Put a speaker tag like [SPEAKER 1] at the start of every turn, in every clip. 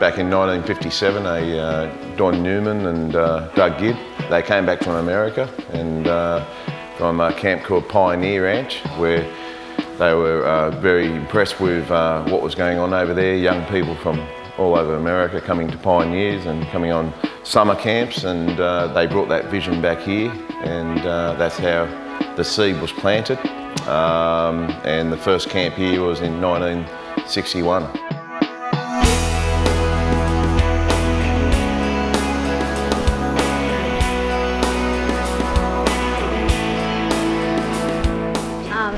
[SPEAKER 1] Back in 1957, Don Newman and Doug Gibb, they came back from America and from a camp called Pioneer Ranch, where they were very impressed with what was going on over there. Young people from all over America coming to Pioneers and coming on summer camps, and they brought that vision back here, and that's how the seed was planted. And the first camp here was in 1961.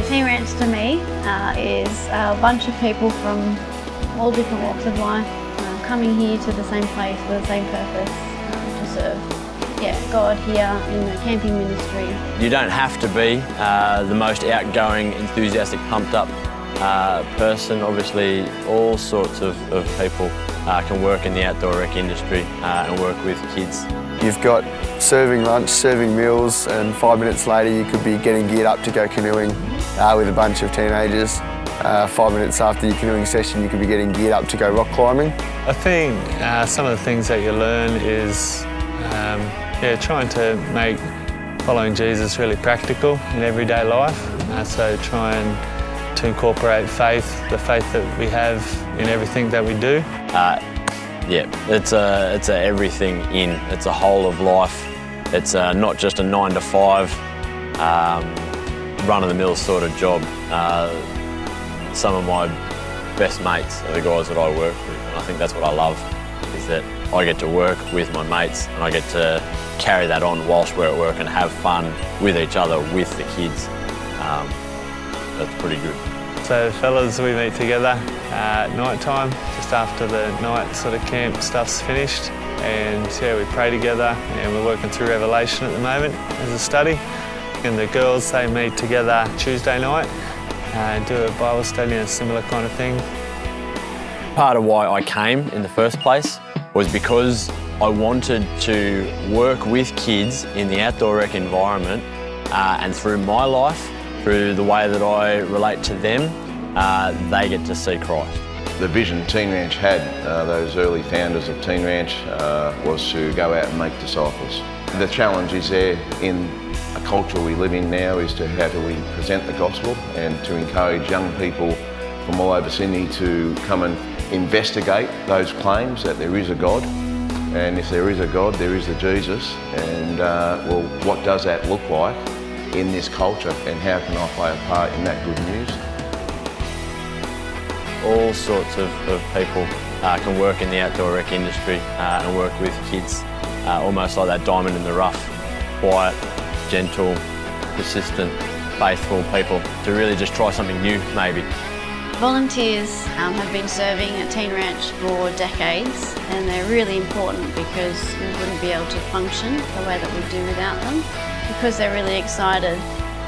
[SPEAKER 2] Teen Ranch to me is a bunch of people from all different walks of life coming here to the same place for the same purpose, to serve God here in the camping ministry.
[SPEAKER 3] You don't have to be the most outgoing, enthusiastic, pumped up person. Obviously all sorts of people can work in the outdoor rec industry and work with kids.
[SPEAKER 4] You've got serving lunch, serving meals, and 5 minutes later you could be getting geared up to go canoeing with a bunch of teenagers. 5 minutes after your canoeing session you could be getting geared up to go rock climbing.
[SPEAKER 5] I think some of the things that you learn is trying to make following Jesus really practical in everyday life. So trying to incorporate faith, the faith that we have in everything that we do.
[SPEAKER 3] It's a everything in. It's a whole of life. It's not just a 9 to 5 run-of-the-mill sort of job. Some of my best mates are the guys that I work with, and I think that's what I love, is that I get to work with my mates and I get to carry that on whilst we're at work and have fun with each other, with the kids. That's pretty good.
[SPEAKER 5] So fellas, we meet together at night time, just after the night sort of camp stuff's finished, and we pray together, and we're working through Revelation at the moment as a study. And the girls, they meet together Tuesday night and do a Bible study and a similar kind of thing.
[SPEAKER 3] Part of why I came in the first place was because I wanted to work with kids in the outdoor rec environment, and through my life, through the way that I relate to them, they get to see Christ.
[SPEAKER 1] The vision Teen Ranch had, those early founders of Teen Ranch, was to go out and make disciples. The challenge is there in a culture we live in now, is to how do we present the gospel and to encourage young people from all over Sydney to come and investigate those claims that there is a God, and if there is a God, there is a Jesus, and well, what does that look like in this culture, and how can I play a part in that good news?
[SPEAKER 3] All sorts of people can work in the outdoor rec industry and work with kids, almost like that diamond in the rough, quiet, gentle, persistent, faithful people to really just try something new, maybe.
[SPEAKER 2] Volunteers have been serving at Teen Ranch for decades, and they're really important because we wouldn't be able to function the way that we do without them. Because they're really excited,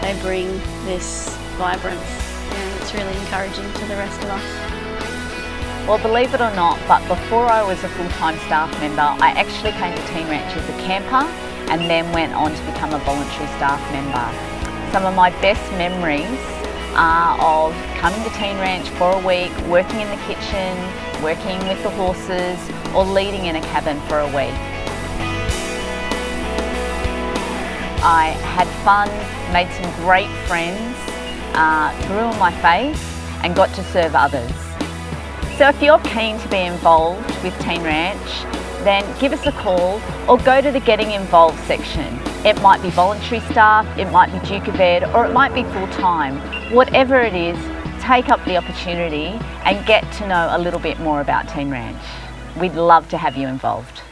[SPEAKER 2] they bring this vibrance, and it's really encouraging to the rest of us.
[SPEAKER 6] Well, believe it or not, but before I was a full-time staff member, I actually came to Teen Ranch as a camper and then went on to become a voluntary staff member. Some of my best memories are of coming to Teen Ranch for a week, working in the kitchen, working with the horses, or leading in a cabin for a week. I had fun, made some great friends, grew in my faith, and got to serve others. So if you're keen to be involved with Teen Ranch, then give us a call or go to the Getting Involved section. It might be voluntary staff, it might be Duke of Ed, or it might be full-time. Whatever it is, take up the opportunity and get to know a little bit more about Teen Ranch. We'd love to have you involved.